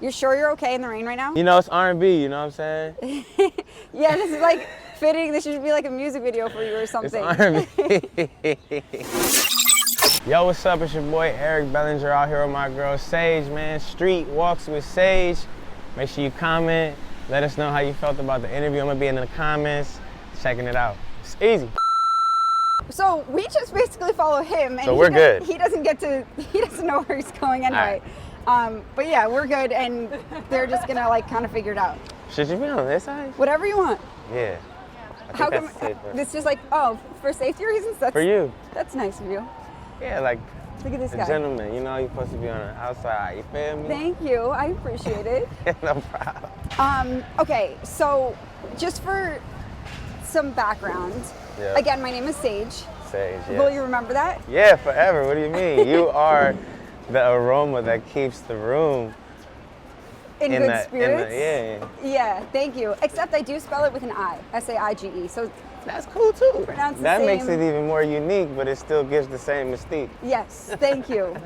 You're sure you're okay in the rain right now? You know, it's R&B, you know what I'm saying? Yeah, this is like fitting. This should be like a music video for you or something. It's R&B. Yo, what's up? It's your boy Eric Bellinger out here with my girl Saige, man. Street Walks with Saige. Make sure you comment. Let us know how you felt about the interview. I'm gonna be in the comments checking it out. It's easy. So we just basically follow him, and So we're good. He doesn't know where he's going anyway. Right. But yeah, we're good, and they're just gonna like kind of figure it out. Should you be on this side? Whatever you want. Yeah. How come this is like, oh, for safety reasons? That's, for you. That's nice of you. Yeah, like look at this a guy. Gentleman, you know, you're supposed to be on the outside. You feel me? Thank you. I appreciate it. No problem. Okay, so just for some background, again, my name is Saige. Saige, yeah. Will you remember that? Yeah, forever. What do you mean? You are the aroma that keeps the room in good spirits. Yeah. Yeah, thank you. Except I do spell it with an I, S-A-I-G-E. So that's cool too. Pronounce that the makes it even more unique, but it still gives the same mystique. Yes, thank you.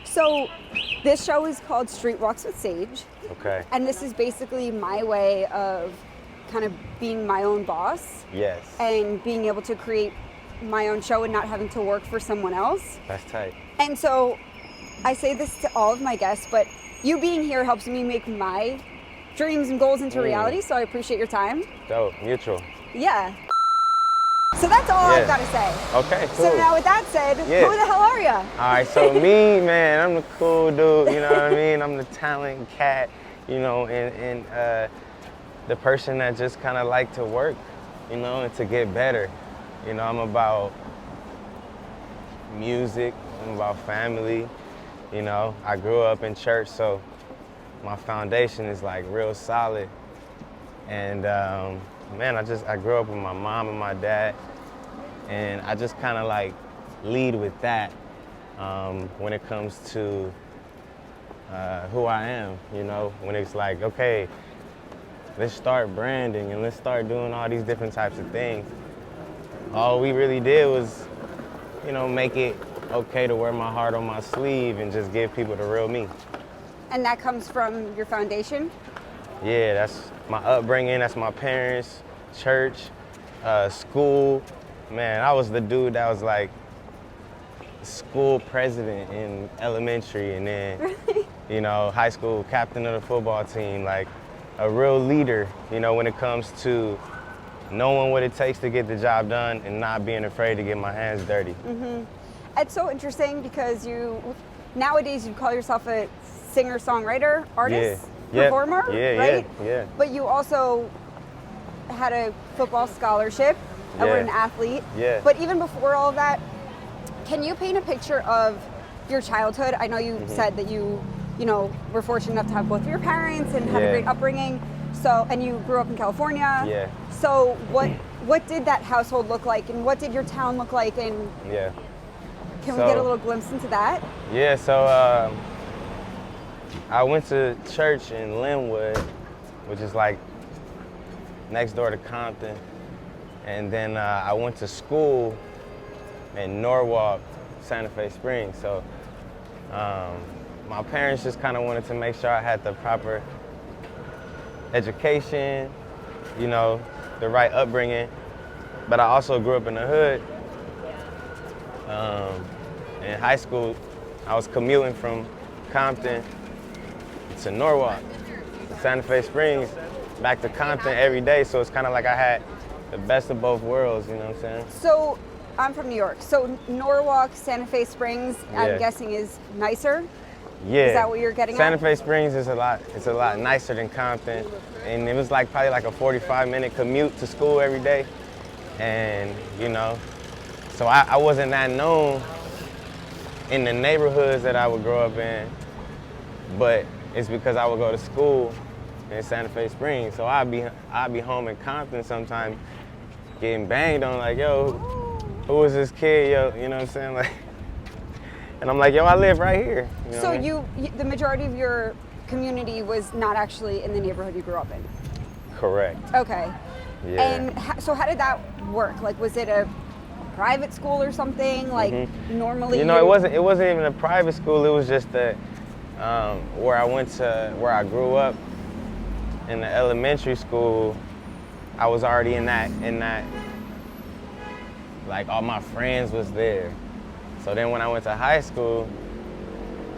So this show is called Street Walks with Saige. Okay. And this is basically my way of kind of being my own boss. Yes. And being able to create my own show and not having to work for someone else. That's tight. And so I say this to all of my guests, but you being here helps me make my dreams and goals into reality, so I appreciate your time. Dope, mutual. Yeah. So that's all I've got to say. Okay, cool. So now with that said, who the hell are you? All right, so me, man, I'm the cool dude, you know what I mean? I'm the talent cat, you know, and the person that just kind of like to work, you know, and to get better. You know, I'm about music, I'm about family, you know. I grew up in church, so my foundation is like real solid. And man, I grew up with my mom and my dad, and I just kind of like lead with that when it comes to who I am, you know, when it's like, okay, let's start branding and let's start doing all these different types of things. All we really did was, you know, make it okay to wear my heart on my sleeve and just give people the real me. And that comes from your foundation? Yeah, that's my upbringing, that's my parents, church, school. Man, I was the dude that was like school president in elementary, and then, you know, high school captain of the football team, like a real leader, you know, when it comes to knowing what it takes to get the job done and not being afraid to get my hands dirty. Mm-hmm. It's so interesting because nowadays you call yourself a singer-songwriter, artist, performer, right? Yeah. But you also had a football scholarship and were an athlete. Yeah. But even before all of that, can you paint a picture of your childhood? I know you said that you know, were fortunate enough to have both of your parents and had a great upbringing. So, and you grew up in California. Yeah. So what did that household look like, and what did your town look like, and can we get a little glimpse into that? Yeah, so I went to church in Linwood, which is like next door to Compton. And then I went to school in Norwalk, Santa Fe Springs. So my parents just kind of wanted to make sure I had the proper education, you know, the right upbringing. But I also grew up in the hood. In high school, I was commuting from Compton to Norwalk, to Santa Fe Springs, back to Compton every day. So it's kind of like I had the best of both worlds, you know what I'm saying? So I'm from New York. So Norwalk, Santa Fe Springs, I'm guessing is nicer? Yeah. Is that what you're getting Santa at? Fe Springs is a lot nicer than Compton. And it was like probably like a 45-minute commute to school every day. And, you know, so I wasn't that known in the neighborhoods that I would grow up in, but it's because I would go to school in Santa Fe Springs. So I'd be home in Compton sometimes getting banged on, like, yo, who is this kid, yo, you know what I'm saying? Like, and I'm like, yo, I live right here. You know so what I mean? The majority of your community was not actually in the neighborhood you grew up in? Correct. Okay. Yeah. And so how did that work? Like, was it a private school or something? Like, normally You know, it wasn't even a private school. It was just that where I grew up in the elementary school, I was already in that, like all my friends was there. So then when I went to high school,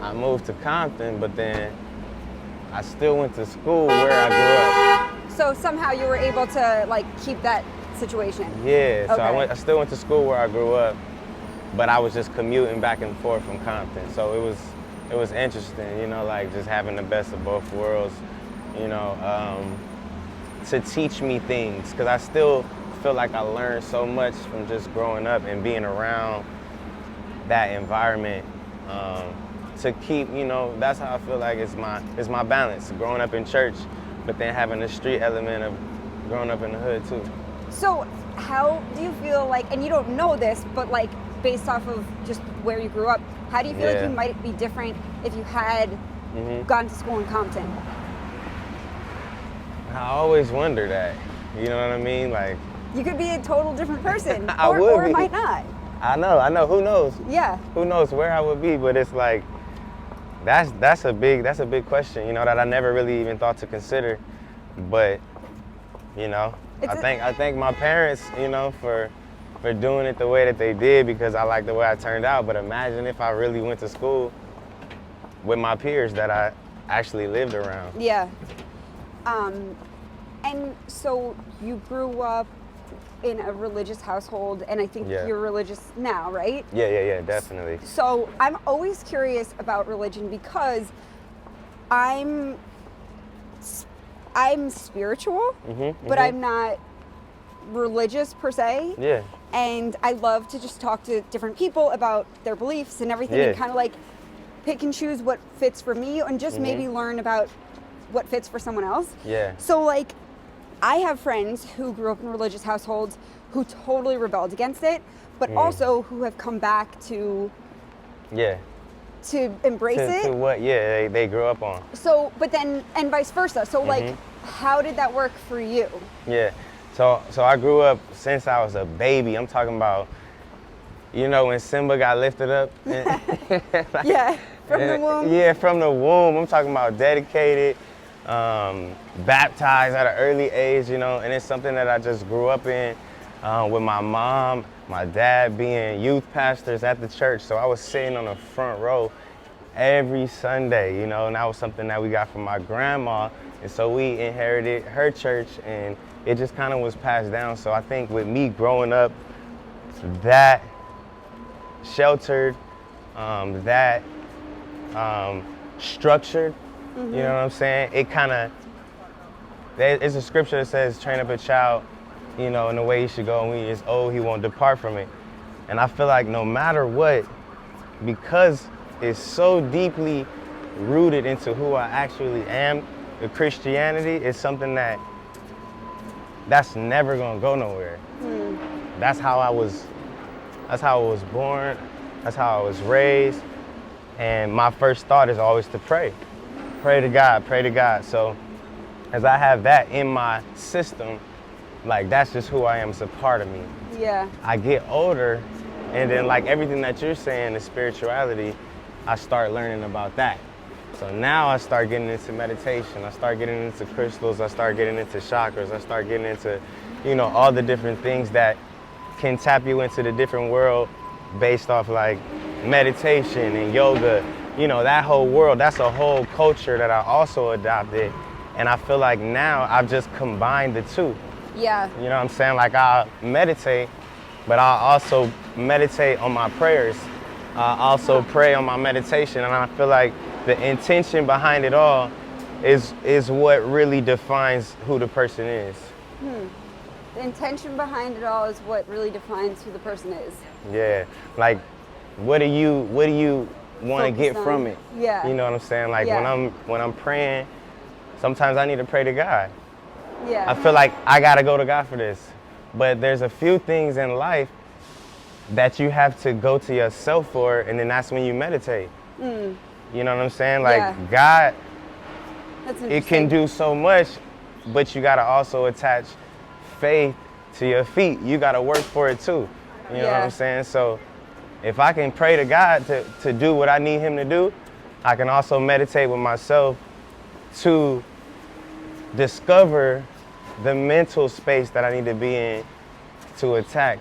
I moved to Compton, but then I still went to school where I grew up. So somehow you were able to like keep that situation. Yeah, so Okay. I still went to school where I grew up, but I was just commuting back and forth from Compton. So it was interesting, you know, like just having the best of both worlds, you know, to teach me things, because I still feel like I learned so much from just growing up and being around that environment. To keep, you know, that's how I feel like it's my balance, growing up in church, but then having the street element of growing up in the hood too. So how do you feel like, and you don't know this, but like based off of just where you grew up, how do you feel like you might be different if you had gone to school in Compton? I always wonder that, you know what I mean? Like, You could be a total different person, I or, would or be. might not. I know, who knows? Yeah. Who knows where I would be, but it's like, that's a big question, you know, that I never really even thought to consider. But, you know, I thank my parents, you know, for doing it the way that they did, because I like the way I turned out. But imagine if I really went to school with my peers that I actually lived around. Yeah. And so you grew up in a religious household, and I think you're religious now, right? Yeah, definitely. So I'm always curious about religion because I'm spiritual, but I'm not religious per se. Yeah. And I love to just talk to different people about their beliefs and everything, and kind of like pick and choose what fits for me, and just maybe learn about what fits for someone else. Yeah. So like, I have friends who grew up in religious households who totally rebelled against it, but also who have come back to embrace it. To what, they grew up on. So, but then, and vice versa. So like, how did that work for you? Yeah, so I grew up since I was a baby. I'm talking about, you know, when Simba got lifted up. Like, from the womb. Yeah, from the womb. I'm talking about dedicated, baptized at an early age, you know, and it's something that I just grew up in with my mom, my dad being youth pastors at the church. So I was sitting on the front row every Sunday, you know, and that was something that we got from my grandma. And so we inherited her church, and it just kind of was passed down. So I think with me growing up that sheltered, that structured, you know what I'm saying? It kind of, it's a scripture that says, train up a child, you know, in the way he should go, and when he is old, he won't depart from it. And I feel like no matter what, because it's so deeply rooted into who I actually am, the Christianity is something that's never gonna go nowhere. That's how I was born, that's how I was raised. And my first thought is always to pray. Pray to God. So as I have that in my system, like that's just who I am, it's a part of me. Yeah. I get older, and then like everything that you're saying, the spirituality, I start learning about that. So now I start getting into meditation, I start getting into crystals, I start getting into chakras, I start getting into, you know, all the different things that can tap you into the different world based off like meditation and yoga. You know, that whole world, that's a whole culture that I also adopted. And I feel like now I've just combined the two. Yeah. You know what I'm saying? Like I meditate, but I also meditate on my prayers. I also pray on my meditation, and I feel like the intention behind it all is what really defines who the person is. The intention behind it all is what really defines who the person is. Yeah. Like, what do you want to get from it? Yeah. You know what I'm saying? Like when I'm praying, sometimes I need to pray to God. Yeah. I feel like I gotta go to God for this. But there's a few things in life that you have to go to yourself for, and then that's when you meditate. You know what I'm saying? Like God, it can do so much, but you gotta also attach faith to your feet. You gotta work for it too. You know what I'm saying? So if I can pray to God to do what I need him to do, I can also meditate with myself to discover the mental space that I need to be in to attack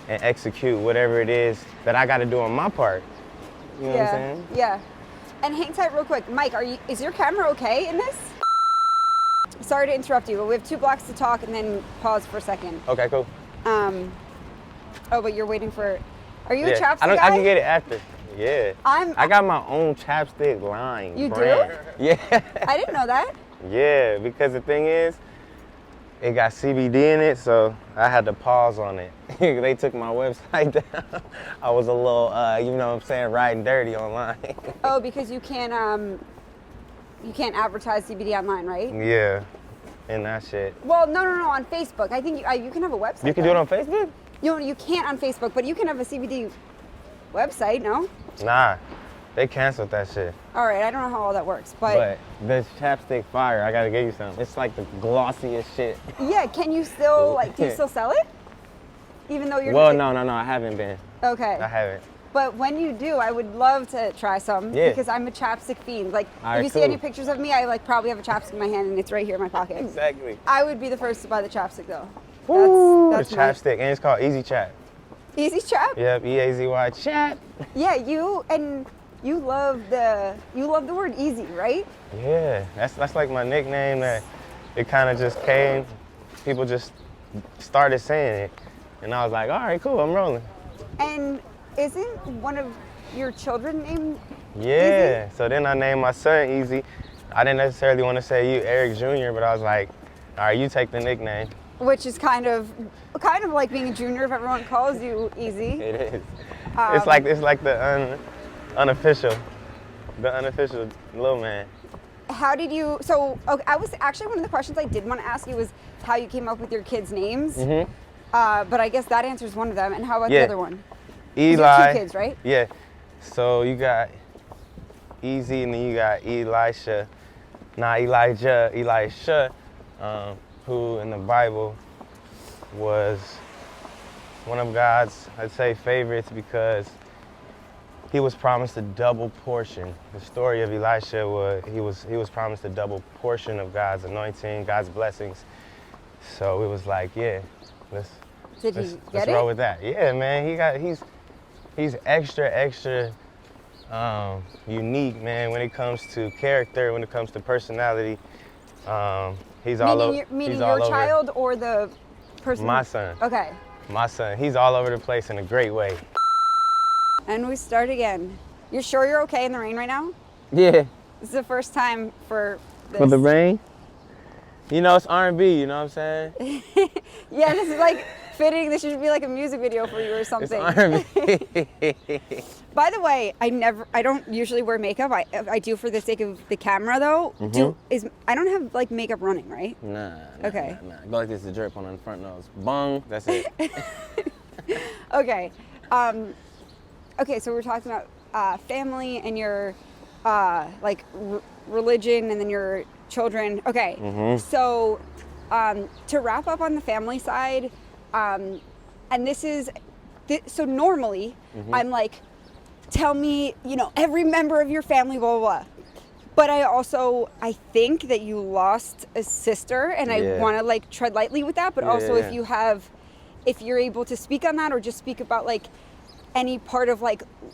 and execute whatever it is that I got to do on my part. You know what I'm saying? Yeah. And hang tight real quick. Mike, is your camera okay in this? Sorry to interrupt you, but we have 2 blocks to talk and then pause for a second. Okay, cool. Oh, but you're waiting for, are you a chapstick guy? I can get it after. Yeah. I got my own chapstick line. You brand. do? Yeah. I didn't know that. Yeah, because the thing is, it got CBD in it, so I had to pause on it. They took my website down. I was a little, you know what I'm saying, riding dirty online. Oh, because you can't advertise CBD online, right? Yeah, and that shit. Well, no, on Facebook. I think you can have a website. You can do it on Facebook? You can't on Facebook, but you can have a CBD website, no? Nah, they canceled that shit. All right, I don't know how all that works, but the chapstick fire, I gotta give you some. It's like the glossiest shit. Yeah, can you still, do you still sell it? Even though you're... Well, no, I haven't been. Okay. I haven't. But when you do, I would love to try some because I'm a chapstick fiend. Like, if you see any pictures of me, I probably have a chapstick in my hand and it's right here in my pocket. Exactly. I would be the first to buy the chapstick though. That's the chapstick, and it's called Easy Chap. Easy Chap? Yep, E-A-Z-Y Chap. Yeah, you love the word easy, right? Yeah, that's like my nickname. That it kind of just came. People just started saying it, and I was like, all right, cool, I'm rolling. And isn't one of your children named Yeah, Easy? so then I named my son Easy. I didn't necessarily want to say you Eric Jr., but I was like, all right, you take the nickname. Which is kind of like being a junior if everyone calls you Easy. It is. It's like the unofficial little man. How did you? So I was actually, one of the questions I did want to ask you was how you came up with your kids' names. Mm-hmm. But I guess that answers one of them. And how about the other one? Eli. You have 2 kids, right? Yeah. So you got Easy, and then you got Elisha, who in the Bible was one of God's, I'd say, favorites because he was promised a double portion. The story of Elisha was he was promised a double portion of God's anointing, God's blessings. So it was like, yeah, let's roll with that. Yeah, man, he's extra unique, man, when it comes to character, when it comes to personality. He's all over. Meaning your child or the person? My son. Okay. My son. He's all over the place in a great way. And we start again. You're sure you're okay in the rain right now? Yeah. This is the first time for this. For the rain? You know, it's R&B, you know what I'm saying? Yeah, this is like fitting. This should be like a music video for you or something. It's R&B. By the way, I don't usually wear makeup. I do for the sake of the camera though. Mm-hmm. I don't have like makeup running, right? Nah. Okay. Nah. Go like this to drip on the front nose. Bong, that's it. Okay. Okay, so we're talking about family and your religion and then your children. Okay. Mm-hmm. So to wrap up on the family side, and this is so normally I'm like, tell me, every member of your family, blah, blah, blah. But I think that you lost a sister, and I want to tread lightly with that. But also, if you're able to speak on that, or just speak about any part of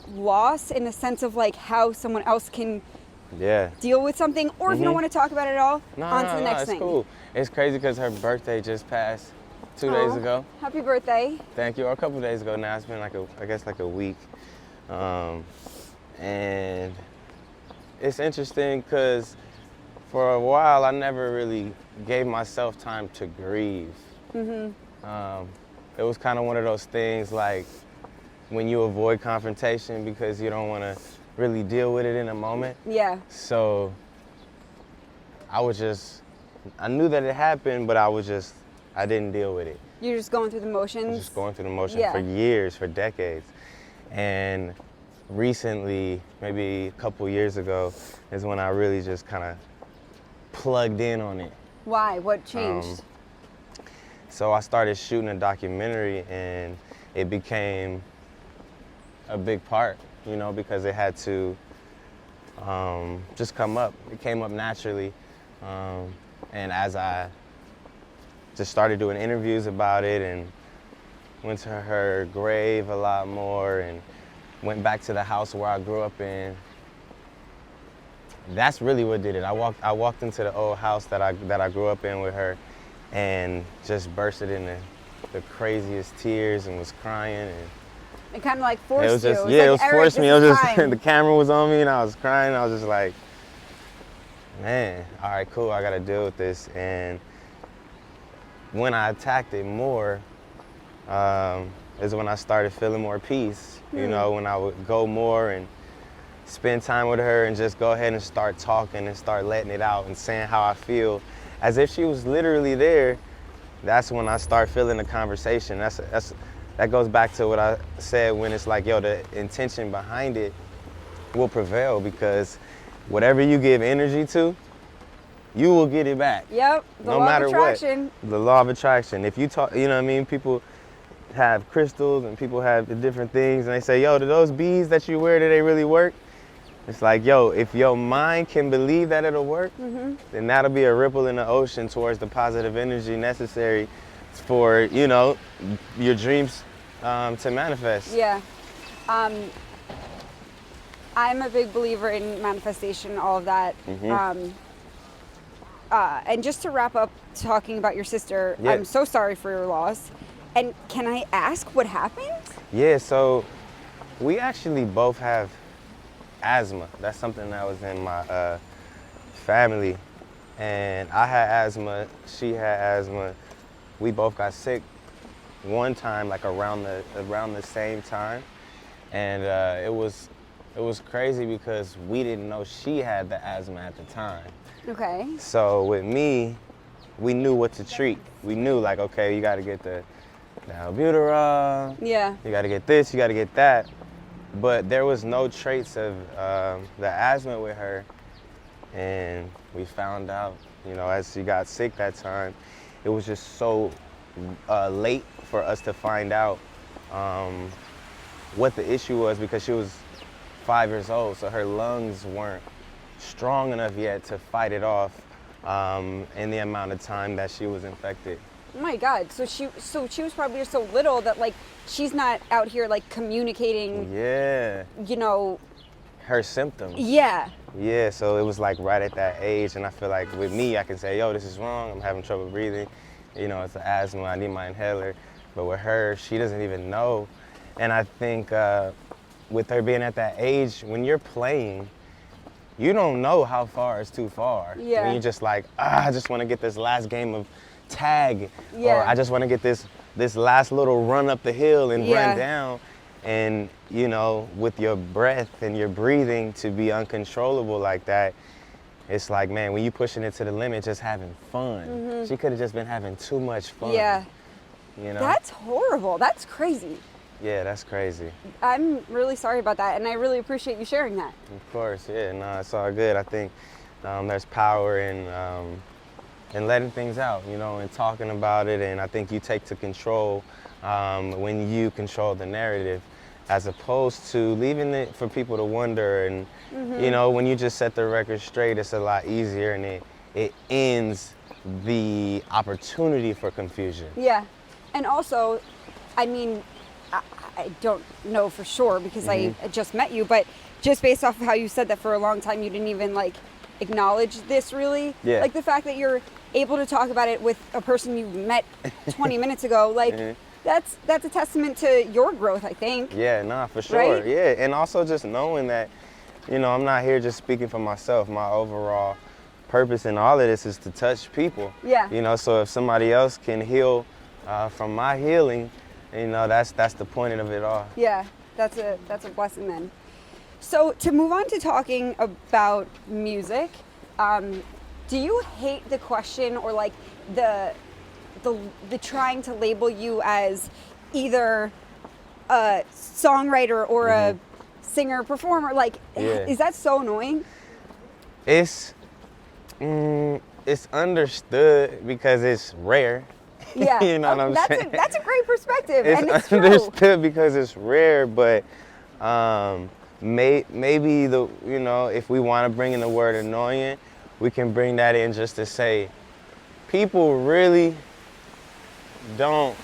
loss in the sense of how someone else can deal with something, or if you don't want to talk about it at all, on to the next thing. It's cool. It's crazy because her birthday just passed 2 days ago. Happy birthday. Thank you. Or a couple of days ago now. It's been I guess a week. And it's interesting because for a while I never really gave myself time to grieve. It was kind of one of those things when you avoid confrontation because you don't want to really deal with it in a moment. Yeah. So I knew that it happened, but I didn't deal with it. You're just going through the motions? I was just going through the motions for years, for decades. And recently, maybe a couple years ago, is when I really just kind of plugged in on it. Why? What changed? So I started shooting a documentary, and it became a big part, because it had to just come up. It came up naturally. And as I just started doing interviews about it and went to her grave a lot more and went back to the house where I grew up in, that's really what did it. I walked into the old house that I grew up in with her and just bursted into the craziest tears and was crying. And it kind of like forced it was just, you. yeah, like, it was Eric, forced me. It was just, time. the camera was on me and I was crying. I was just like, man, all right, cool, I gotta deal with this. And when I attacked it more, is when I started feeling more peace. You know, when I would go more and spend time with her and just go ahead and start talking and start letting it out and saying how I feel, as if she was literally there. That's when I start feeling the conversation. That goes back to what I said when it's like, yo, the intention behind it will prevail, because whatever you give energy to, you will get it back. Yep, the no law matter of attraction. what. The law of attraction. If you talk, you know what I mean? People have crystals and people have the different things and they say, yo, do those beads that you wear, do they really work? It's like, yo, if your mind can believe that it'll work, then that'll be a ripple in the ocean towards the positive energy necessary for, you know, your dreams to manifest. Yeah. I'm a big believer in manifestation, all of that. And just to wrap up talking about your sister, Yeah. I'm so sorry for your loss. And can I ask what happened? Yeah, so we actually both have asthma. That's something that was in my family. And I had asthma, she had asthma. We both got sick one time, like around the same time. And it was crazy because we didn't know she had the asthma at the time. Okay. So with me, we knew what to treat. We knew, like, okay, you gotta get the albuterol. Yeah. You gotta get this, you gotta get that. But there was no trace of the asthma with her. And we found out, you know, as she got sick that time, it was just so late for us to find out what the issue was, because she was 5 years old, so her lungs weren't strong enough yet to fight it off in the amount of time that she was infected. Oh my God. So she was probably so little that like she's not out here like communicating. Yeah. You know. Her symptoms. Yeah. Yeah. So it was like right at that age, and I feel like with me, I can say, yo, this is wrong. I'm having trouble breathing. You know, it's the asthma. I need my inhaler. But with her, she doesn't even know. And I think with her being at that age, when you're playing, you don't know how far is too far. Yeah. When you're just like, I just want to get this last game of tag, yeah. or I just want to get this last little run up the hill and yeah. run down. And, you know, with your breath and your breathing to be uncontrollable like that, it's like, man, when you pushing it to the limit, just having fun. She could have just been having too much fun. Yeah. You know? That's horrible. That's crazy. Yeah, that's crazy. I'm really sorry about that, and I really appreciate you sharing that. Of course, yeah, no, it's all good. I think there's power in letting things out, you know, and talking about it, and I think you take to control when you control the narrative, as opposed to leaving it for people to wonder. And you know, when you just set the record straight, it's a lot easier, and it ends the opportunity for confusion. Yeah, and also, I mean, I don't know for sure because I just met you, but just based off of how you said that for a long time you didn't even like acknowledge this really. Yeah. Like the fact that you're able to talk about it with a person you met 20 minutes ago, like that's a testament to your growth, I think. Yeah, nah, for sure. Right? Yeah, and also just knowing that, you know, I'm not here just speaking for myself. My overall purpose in all of this is to touch people. Yeah. You know, so if somebody else can heal from my healing, you know, that's the point of it all. Yeah, that's a blessing then. So to move on to talking about music, do you hate the question or like the trying to label you as either a songwriter or a singer performer? Like, is that so annoying? It's understood because it's rare. Yeah, you know what I'm saying? That's a great perspective, It's and it's understood because it's rare, but maybe if we want to bring in the word annoying, we can bring that in just to say people really don't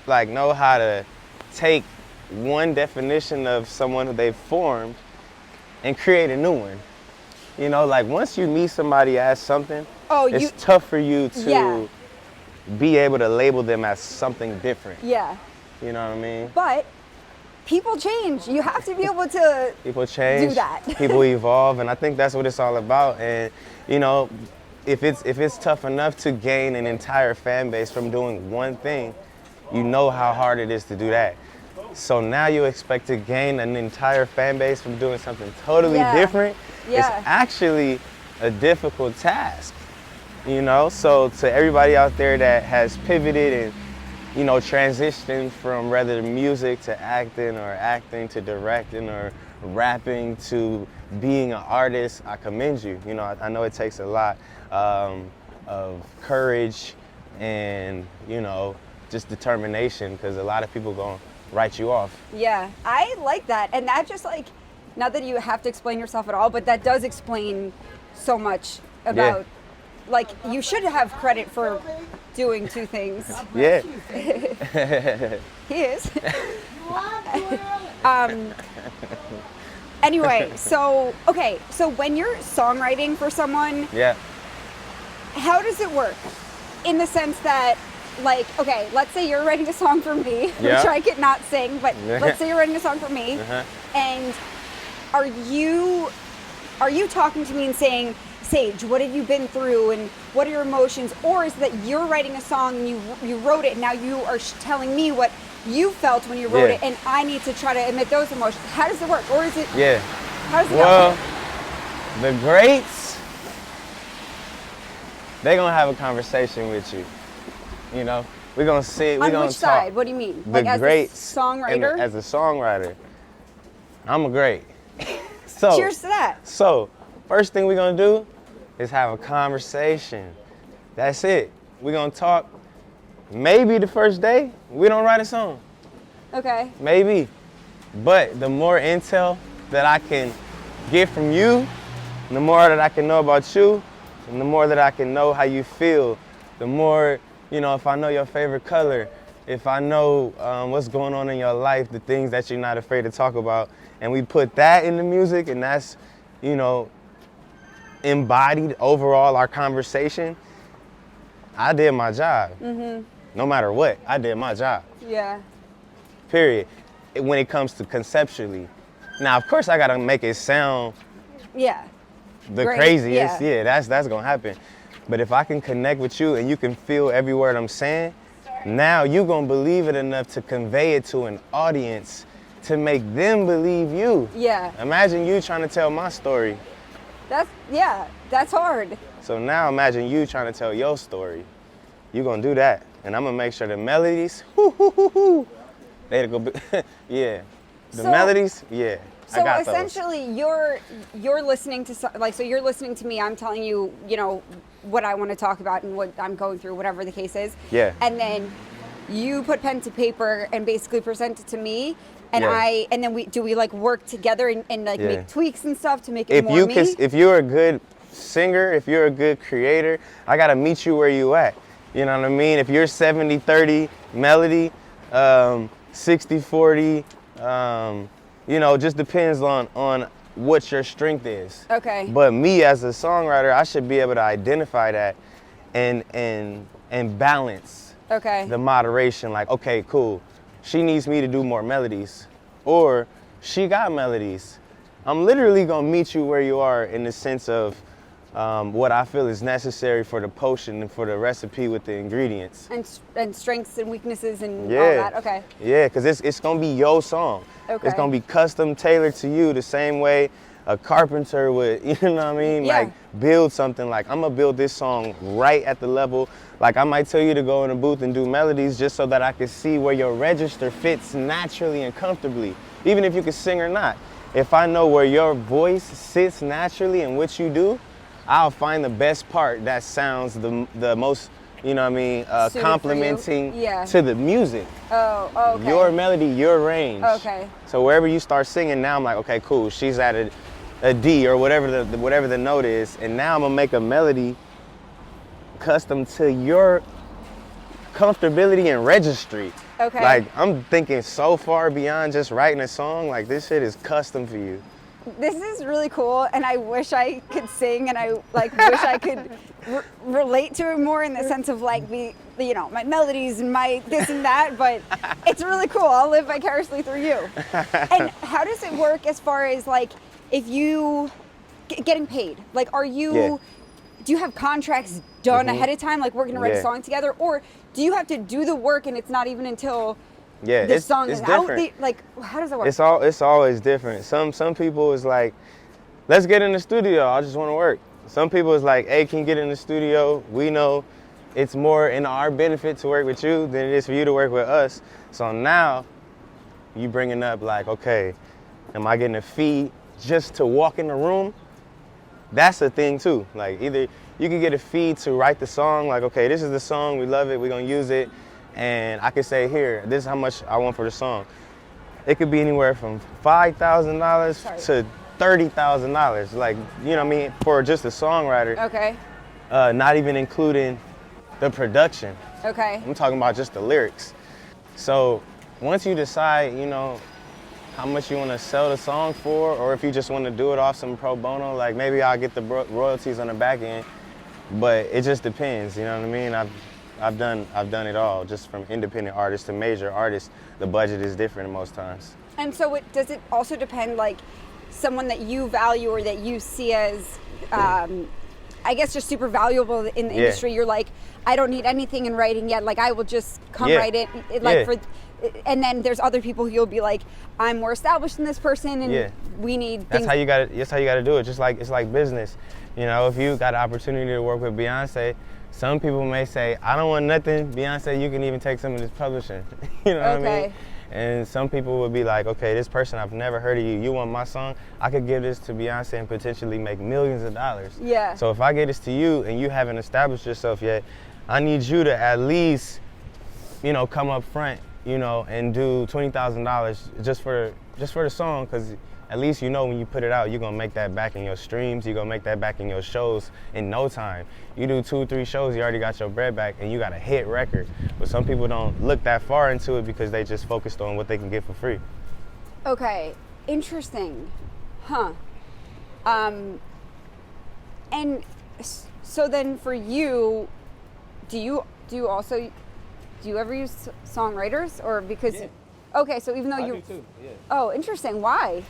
like know how to take one definition of someone who they've formed and create a new one. Like once you meet somebody as something, it's tough for you to be able to label them as something different. Yeah. You know what I mean? But people change. You have to be able to people change, do that. People evolve, and I think that's what it's all about. And if it's tough enough to gain an entire fan base from doing one thing, you know how hard it is to do that. So now you expect to gain an entire fan base from doing something totally different. It's actually a difficult task, So to everybody out there that has pivoted and, transitioned from rather music to acting or acting to directing or rapping to being an artist, I commend you. I know it takes a lot of courage and, just determination, because a lot of people gonna write you off. Yeah, I like that. And that just not that you have to explain yourself at all, but that does explain so much about, you should have credit for doing two things. Yeah. He is. Anyway, so when you're songwriting for someone, how does it work? In the sense that, let's say you're writing a song for me, which I could not sing, but let's say you're writing a song for me, and are you talking to me and saying, Saige, what have you been through and what are your emotions? Or is that you're writing a song and you wrote it and now you are telling me what you felt when you wrote it and I need to try to admit those emotions? How does it work? Or is it... How does it go? The greats, they're going to have a conversation with you. We're going to sit, we're going to talk. On which side? What do you mean? The greats, as a songwriter? As a songwriter, I'm a great. So, cheers to that. So, first thing we're going to do is have a conversation. That's it. We're going to talk. Maybe the first day, we don't write a song. Okay. Maybe. But the more intel that I can get from you, the more that I can know about you, and the more that I can know how you feel, the more, if I know your favorite color, if I know what's going on in your life, the things that you're not afraid to talk about, and we put that in the music, and that's, embodied overall our conversation, I did my job. Mm-hmm. No matter what, I did my job. Yeah. Period. When it comes to conceptually. Now, of course, I gotta make it sound the craziest. Yeah, that's gonna happen. But if I can connect with you and you can feel every word I'm saying, now you gonna believe it enough to convey it to an audience to make them believe you. Yeah. Imagine you trying to tell my story. That's hard. So now imagine you trying to tell your story. You gonna do that. And I'm gonna make sure the melodies, they go, the melodies, So essentially, you're listening to so you're listening to me. I'm telling you, what I want to talk about and what I'm going through, whatever the case is. Yeah. And then you put pen to paper and basically present it to me, and and then we work together and make tweaks and stuff to make it more me. If you're a good singer, if you're a good creator, I gotta meet you where you at. You know what I mean? If you're 70-30 melody, 60-40, just depends on what your strength is. Okay. But me as a songwriter, I should be able to identify that and balance the moderation. Like, okay, cool. She needs me to do more melodies, or she got melodies. I'm literally gonna meet you where you are in the sense of what I feel is necessary for the potion and for the recipe with the ingredients. And strengths and weaknesses and all that, okay. Yeah, because it's going to be your song. Okay. It's going to be custom tailored to you the same way a carpenter would, you know what I mean? Yeah. Like build something, like I'm going to build this song right at the level. Like I might tell you to go in the booth and do melodies just so that I can see where your register fits naturally and comfortably, even if you can sing or not. If I know where your voice sits naturally in what you do, I'll find the best part that sounds the most you know what I mean, Suited for you? complementing Yeah. to the music. Oh, okay. Your melody, your range. Okay. So wherever you start singing, now I'm like, okay, cool. She's at a D or whatever the note is, and now I'm gonna make a melody custom to your comfortability and registry. Okay. Like, I'm thinking so far beyond just writing a song. Like, this shit is custom for you. This is really cool, and I wish I could sing, and I like wish I could relate to it more in the sense of like my melodies and my this and that. But it's really cool. I'll live vicariously through you. And how does it work as far as like if you getting paid? Like, are you? Yeah. Do you have contracts done ahead of time, like we're gonna write a song together, or do you have to do the work and it's not even until the song is out? Like, how does it work? It's always different. Some people is like, let's get in the studio. I just want to work. Some people is like, hey, can you get in the studio? We know it's more in our benefit to work with you than it is for you to work with us. So now you bringing up like, okay, am I getting a fee just to walk in the room? That's a thing too. Like, either you can get a fee to write the song, like, okay, this is the song, we love it, we're gonna use it, and I can say, here, this is how much I want for the song. It could be anywhere from $5,000 to $30,000, like, you know what I mean, for just a songwriter. Okay. Not even including the production. Okay. I'm talking about just the lyrics. So once you decide, you know, how much you want to sell the song for, or if you just want to do it off some pro bono, like maybe I'll get the royalties on the back end, but it just depends, you know what I mean? I've done it all, just from independent artists to major artists. The budget is different most times. And so does it also depend, like, someone that you value or that you see as, I guess, just super valuable in the industry? You're like, I don't need anything in writing yet, like I will just come write it, like for. And then there's other people who you'll be like, I'm more established than this person, and we need things. That's how you got to do it. Just like, it's like business. You know, if you got an opportunity to work with Beyonce, some people may say, I don't want nothing. Beyonce, you can even take some of this publishing. You know what I mean? And some people would be like, okay, this person, I've never heard of you. You want my song? I could give this to Beyonce and potentially make millions of dollars. Yeah. So if I get this to you and you haven't established yourself yet, I need you to at least, you know, come up front, you know, and do $20,000 just for the song, because at least you know when you put it out, you're gonna make that back in your streams, you're gonna make that back in your shows in no time. You do 2-3 shows, you already got your bread back, and you got a hit record. But some people don't look that far into it because they just focused on what they can get for free. Okay, interesting, huh? And so then for you, do you ever use songwriters, or because? Yeah. Okay, so even though you. I do too. Yeah. Oh, interesting. Why?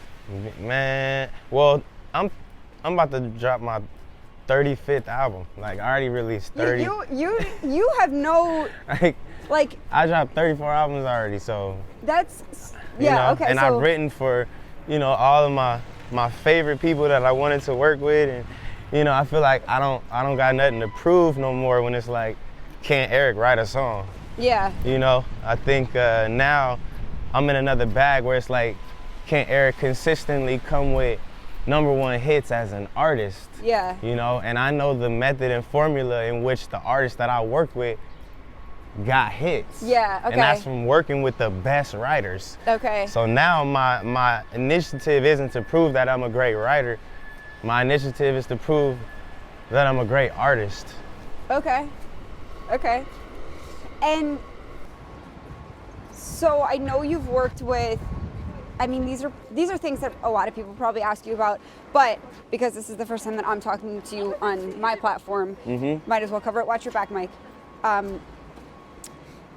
Man, well, I'm about to drop my 35th album. Like, I already released 30. You have no. like. I dropped 34 albums already, so. That's. You know, okay. And so, I've written for, you know, all of my favorite people that I wanted to work with, and you know, I feel like I don't got nothing to prove no more when it's like, can't Eric write a song? Yeah. You know, I think now I'm in another bag where it's like, can Eric consistently come with #1 hits as an artist? Yeah. You know, and I know the method and formula in which the artists that I worked with got hits. Yeah, okay. And that's from working with the best writers. Okay. So now my initiative isn't to prove that I'm a great writer. My initiative is to prove that I'm a great artist. Okay. Okay. And so I know you've worked with, I mean, these are things that a lot of people probably ask you about, but because this is the first time that I'm talking to you on my platform, might as well cover it. Watch your back, Mike.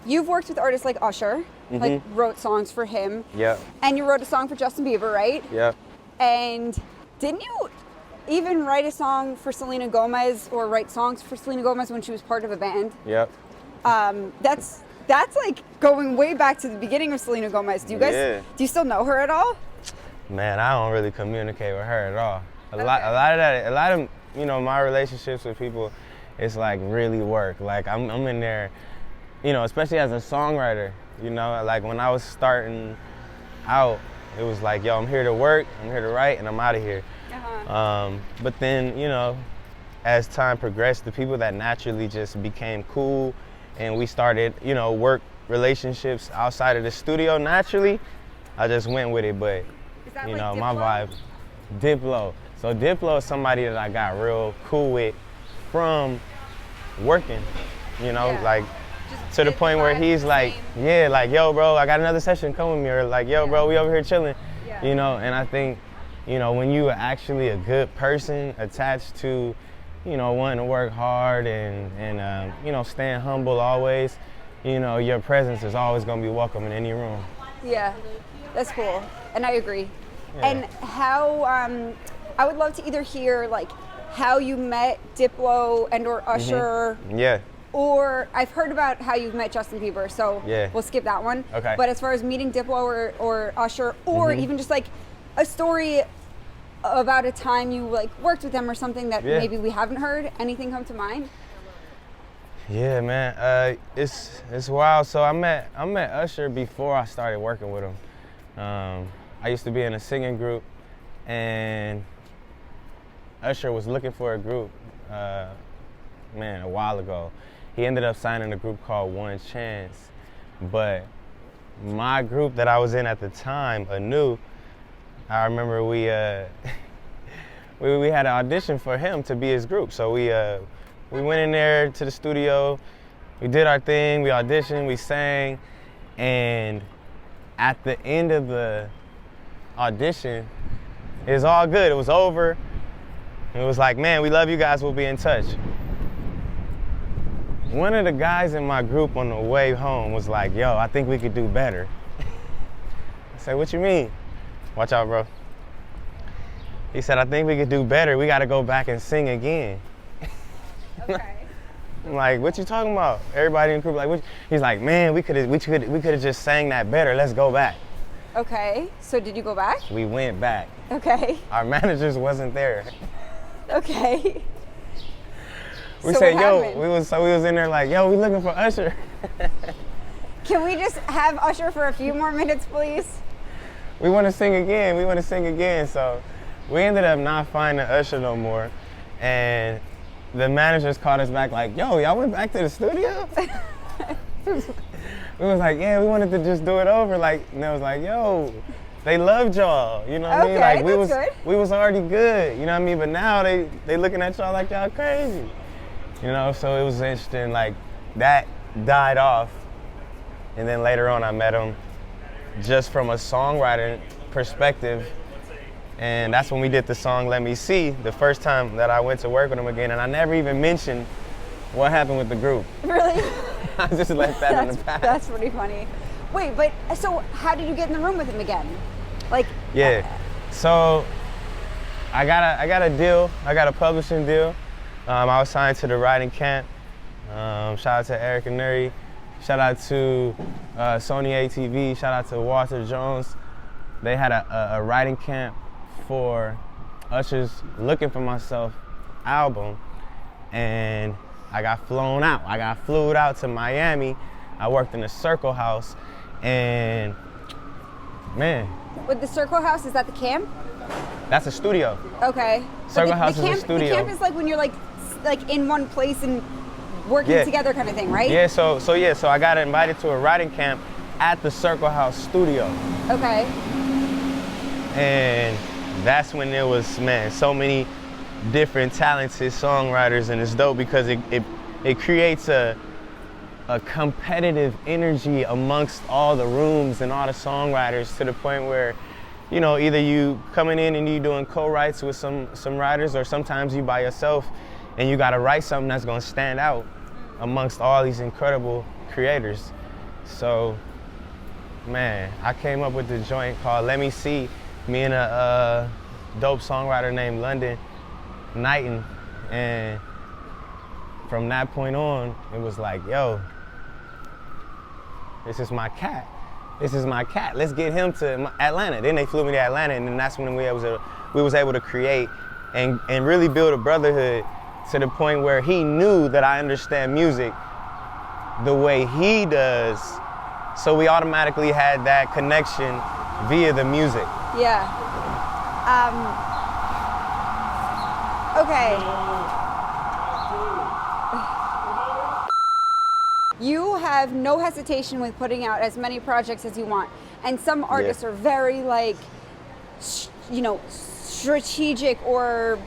You've worked with artists like Usher, like wrote songs for him. Yeah. And you wrote a song for Justin Bieber, right? Yeah. And didn't you even write a song for Selena Gomez, or write songs for Selena Gomez when she was part of a band? Yep. That's like going way back to the beginning of Selena Gomez. Do you guys, do you still know her at all? Man, I don't really communicate with her at all. A lot of you know, my relationships with people, it's like really work. Like I'm in there, you know, especially as a songwriter, you know, like when I was starting out, it was like, yo, I'm here to work, I'm here to write, and I'm out of here. But then, you know, as time progressed, the people that naturally just became cool and we started, you know, work relationships outside of the studio naturally, I just went with it. But, Is that you like know, Diplo? my vibe, Diplo. So Diplo is somebody that I got real cool with from working, you know, Yeah. like Just to the the point where vibe he's the like, same. yeah, like, yo, bro, I got another session, come with me, or like, yo, Yeah. bro, we over here chilling, Yeah. you know. And I think, you know, when you are actually a good person attached to, you know, wanting to work hard and you know, staying humble always, you know, your presence is always gonna be welcome in any room. Yeah, that's cool, and I agree. Yeah. And how, I would love to either hear like how you met Diplo and or Usher, Yeah. or I've heard about how you met Justin Bieber, so Yeah. we'll skip that one. Okay. But as far as meeting Diplo or Usher, or even just like a story about a time you like worked with them or something that Yeah. maybe we haven't heard, anything come to mind? Yeah, man, it's wild. So I met Usher before I started working with him. I used to be in a singing group, and Usher was looking for a group, man, a while ago. He ended up signing a group called One Chance, but my group that I was in at the time, Anew, I remember we we had an audition for him to be his group. So we went in there to the studio, we did our thing, we auditioned, we sang, and at the end of the audition, it was all good. It was over. It was like, man, we love you guys, we'll be in touch. One of the guys in my group on the way home was like, yo, I think we could do better. I said, what you mean? Watch out, bro. He said, I think we could do better. We got to go back and sing again. Okay. I'm like, what you talking about? Everybody in the group like, what? He's like, man, we could have just sang that better. Let's go back. Okay. So did you go back? We went back. Okay. Our managers wasn't there. Okay. We So said, what yo, happened? we was in there like, yo, we looking for Usher. Can we just have Usher for a few more minutes, please? We want to sing again. We want to sing again. So we ended up not finding Usher no more, and the managers called us back like, yo, y'all went back to the studio? We was like, yeah, we wanted to just do it over. Like, and they was like, yo, they loved y'all. You know what I mean? Okay, Like that's good. we was already good. You know what I mean? But now they looking at y'all like y'all crazy. You know, so it was interesting. Like that died off, and then later on I met him just from a songwriting perspective. And that's when we did the song Let Me See, the first time that I went to work with him again. And I never even mentioned what happened with the group. Really? I just left that in the past. That's pretty funny. Wait, but so how did you get in the room with him again? Like, Yeah. So I got a deal. I got a publishing deal. I was signed to the writing camp. Shout out to Eric and Nuri. Shout out to Sony ATV. Shout out to Walter Jones. They had a writing camp for Usher's Looking For Myself album, and I got flown out. I got flew out to Miami. I worked in the Circle House, and man, with the Circle House, is that the camp? that's a studio. Okay. Circle But House is a studio. The camp is like when you're like in one place and working Yeah. together kind of thing, right? Yeah, so I got invited to a writing camp at the Circle House studio. Okay. And that's when there was, man, so many different talented songwriters, and it's dope because it creates a competitive energy amongst all the rooms and all the songwriters, to the point where, you know, either you coming in and you doing co-writes with some writers, or sometimes you by yourself and you gotta write something that's gonna stand out amongst all these incredible creators. So, man, I came up with the joint called Let Me See, me and a dope songwriter named London Knighton, and from that point on, it was like, yo, this is my cat. This is my cat. Let's get him to Atlanta. Then they flew me to Atlanta, and then that's when we was able to create and really build a brotherhood, to the point where he knew that I understand music the way he does. So we automatically had that connection via the music. Yeah. Okay. have no hesitation with putting out as many projects as you want. And some artists are very like, you know, strategic or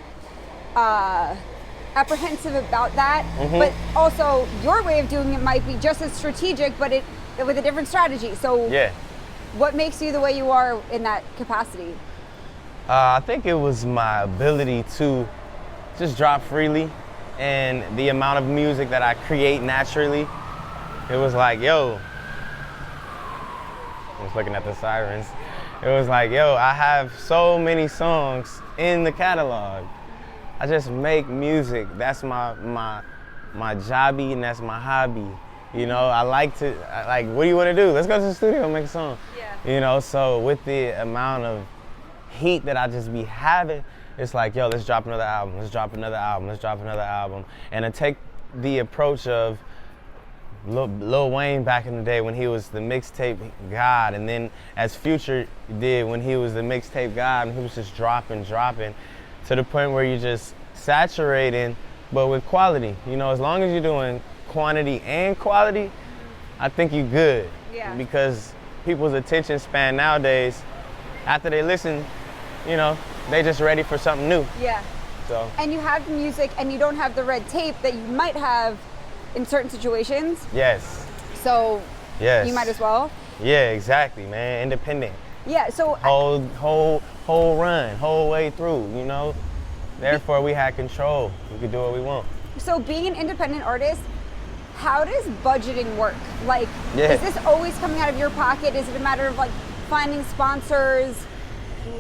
apprehensive about that. But also your way of doing it might be just as strategic, but with a different strategy. So what makes you the way you are in that capacity? I think it was my ability to just drop freely and the amount of music that I create naturally. It was like, yo, I was looking at the sirens. It was like, yo, I have so many songs in the catalog. I just make music. That's my jobby and that's my hobby. You know, I like, what do you want to do? Let's go to the studio and make a song. You know, so with the amount of heat that I just be having, it's like, yo, let's drop another album, let's drop another album, let's drop another album. And to take the approach of Lil Wayne back in the day when he was the mixtape god, and then as Future did when he was the mixtape god, and he was just dropping, to the point where you're just saturating, but with quality. You know, as long as you're doing quantity and quality, I think you're good. Because people's attention span nowadays, after they listen, you know, they just ready for something new. So. And you have the music and you don't have the red tape that you might have in certain situations. So you might as well. Exactly, man. Independent. So whole run, whole way through, you know. Therefore we had control. We could do what we want. So being an independent artist, how does budgeting work? Like, is this always coming out of your pocket? Is it a matter of like finding sponsors?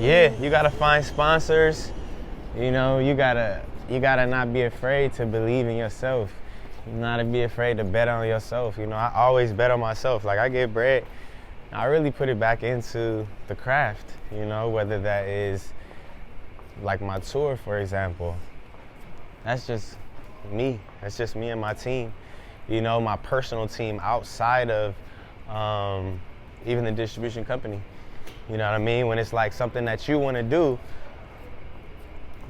You gotta find sponsors. You know, you gotta not be afraid to believe in yourself. Not to be afraid to bet on yourself. You know, I always bet on myself. Like, I get bread, I really put it back into the craft, you know, whether that is like my tour, for example. That's just me. That's just me and my team. You know, my personal team outside of even the distribution company. You know what I mean? When it's like something that you want to do,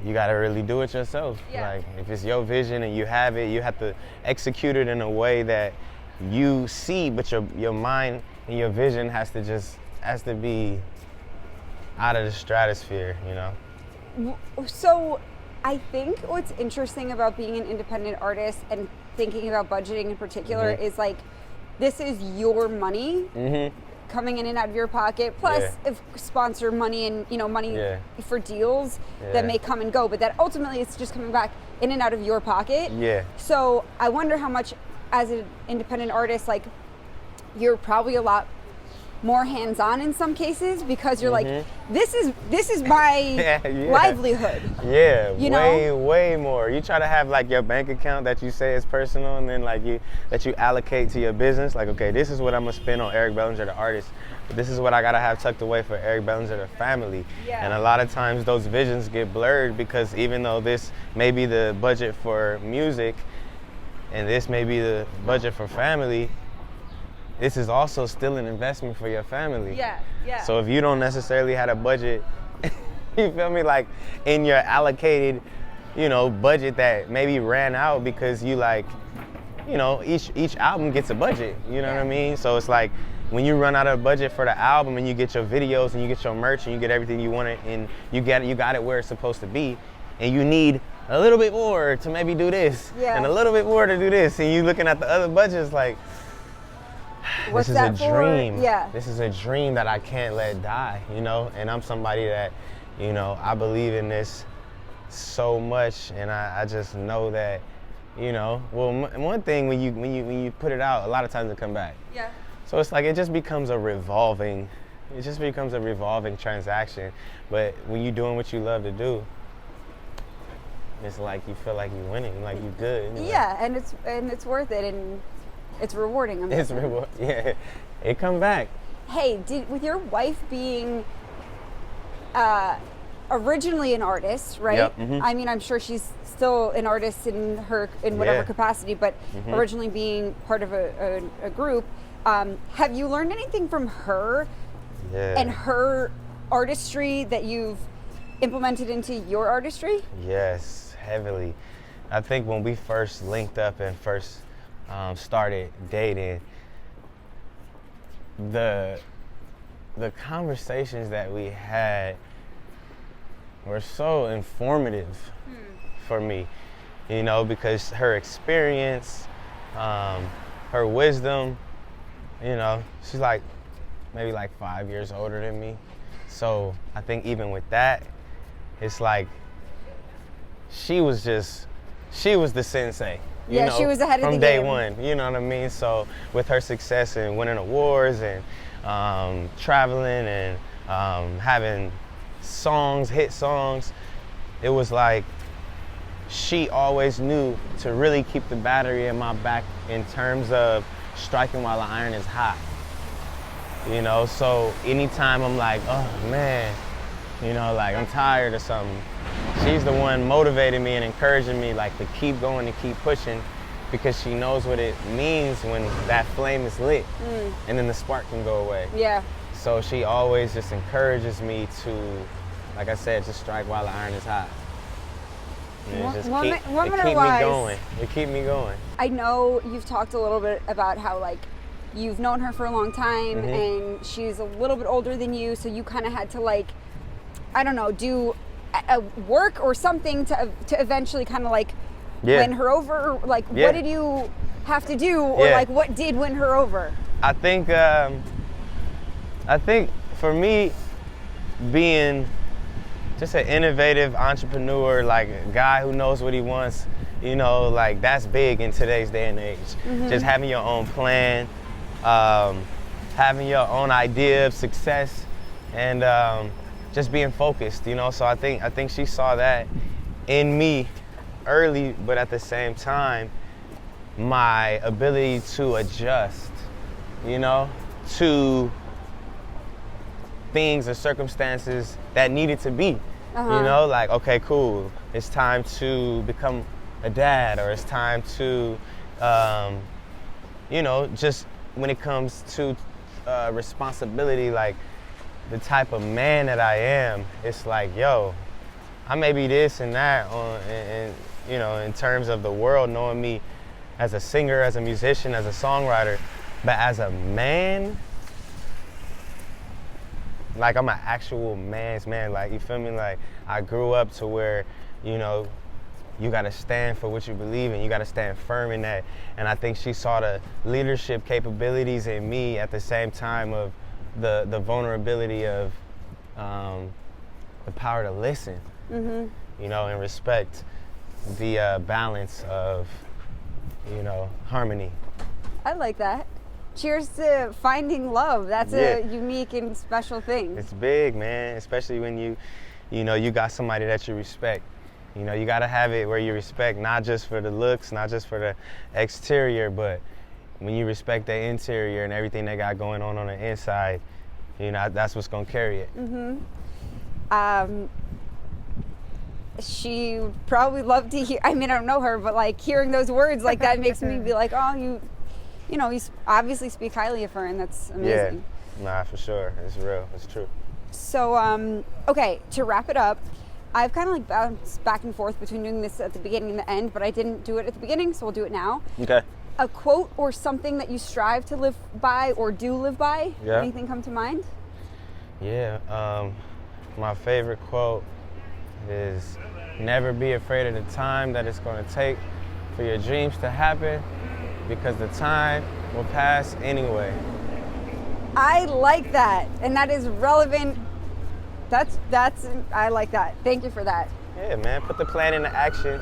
you got to really do it yourself. Like, if it's your vision and you have it, you have to execute it in a way that you see, but your mind and your vision has to be out of the stratosphere, you know? So I think what's interesting about being an independent artist and thinking about budgeting in particular is like, this is your money coming in and out of your pocket, plus if sponsor money and, you know, money for deals that may come and go, but that ultimately it's just coming back in and out of your pocket. So I wonder how much, as an independent artist, like, you're probably a lot more hands-on in some cases, because you're like, this is my livelihood. You know? Way more. You try to have like your bank account that you say is personal, and then like that you allocate to your business. Like, okay, this is what I'm gonna spend on Eric Bellinger, the artist. But this is what I gotta have tucked away for Eric Bellinger, the family. And a lot of times those visions get blurred, because even though this may be the budget for music and this may be the budget for family, this is also still an investment for your family. So if you don't necessarily have a budget, you feel me, like in your allocated, you know, budget that maybe ran out because you like, you know, each album gets a budget, you know what I mean? So it's like, when you run out of budget for the album and you get your videos and you get your merch and you get everything you want, and you got it where it's supposed to be, and you need a little bit more to maybe do this and a little bit more to do this, and you looking at the other budgets like, what's this is that a for? dream. This is a dream that I can't let die, you know? And I'm somebody that, you know, I believe in this so much, and I just know that, you know, well, one thing when you put it out, a lot of times it come back. So it's like, it just becomes a revolving transaction. But when you're doing what you love to do, it's like you feel like you're winning, like you're good. And it's worth it, and it's rewarding. It come back. Hey, with your wife being originally an artist, right? I mean, I'm sure she's still an artist in whatever capacity, but originally being part of a group. Have you learned anything from her and her artistry that you've implemented into your artistry? Yes, heavily. I think when we first linked up and first started dating, the conversations that we had were so informative for me, you know, because her experience, her wisdom, you know, she's like maybe like 5 years older than me. So I think even with that, it's like she was the sensei. You know, she was ahead of the from day game. one, you know what I mean? So with her success and winning awards and traveling and having songs, hit songs, it was like she always knew to really keep the battery in my back in terms of striking while the iron is hot. You know, so anytime I'm like, oh man, you know, like I'm tired or something, she's the one motivating me and encouraging me like to keep going and keep pushing, because she knows what it means when that flame is lit and then the spark can go away. Yeah. So she always just encourages me to, like I said, just strike while the iron is hot. And it just keep me going. I know you've talked a little bit about how like you've known her for a long time and she's a little bit older than you, so you kind of had to like, I don't know, do a work or something to eventually kind of like win her over. Or, like what did you have to do, or like what did win her over? I think for me, being just an innovative entrepreneur, like a guy who knows what he wants, you know, like that's big in today's day and age. Just having your own plan, having your own idea of success, and just being focused, you know. So I think she saw that in me early, but at the same time, my ability to adjust, you know, to things or circumstances that needed to be. You know, like, okay, cool, it's time to become a dad, or it's time to, you know, just when it comes to responsibility, like the type of man that I am, it's like, yo, I may be this and that, and you know, in terms of the world knowing me as a singer, as a musician, as a songwriter, but as a man, like I'm an actual man's man, like, you feel me? Like I grew up to where, you know, you gotta stand for what you believe in, you gotta stand firm in that. And I think she saw the leadership capabilities in me at the same time of the vulnerability of the power to listen, you know, and respect the balance of, you know, harmony. I like that. Cheers to finding love. That's a unique and special thing. It's big, man, especially when you know, you got somebody that you respect. You know, you gotta have it where you respect, not just for the looks, not just for the exterior, but when you respect the interior and everything they got going on the inside, you know, that's what's gonna carry it. She probably loved to hear, I mean, I don't know her, but like hearing those words like that makes me be like, oh, you know, you obviously speak highly of her, and that's amazing. Yeah, nah, for sure. It's real. It's true. So, okay, to wrap it up, I've kind of like bounced back and forth between doing this at the beginning and the end, but I didn't do it at the beginning, so we'll do it now. Okay. A quote or something that you strive to live by or do live by? Yeah. Anything come to mind? Yeah. My favorite quote is, never be afraid of the time that it's going to take for your dreams to happen, because the time will pass anyway. I like that, and that is relevant. I like that. Thank you for that. Yeah, man, put the plan into action,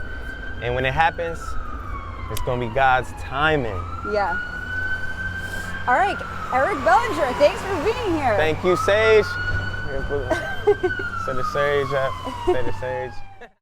and when it happens, it's gonna be God's timing. Yeah. All right, Eric Bellinger, thanks for being here. Thank you, Saige. Set the Saige up. Say the Saige.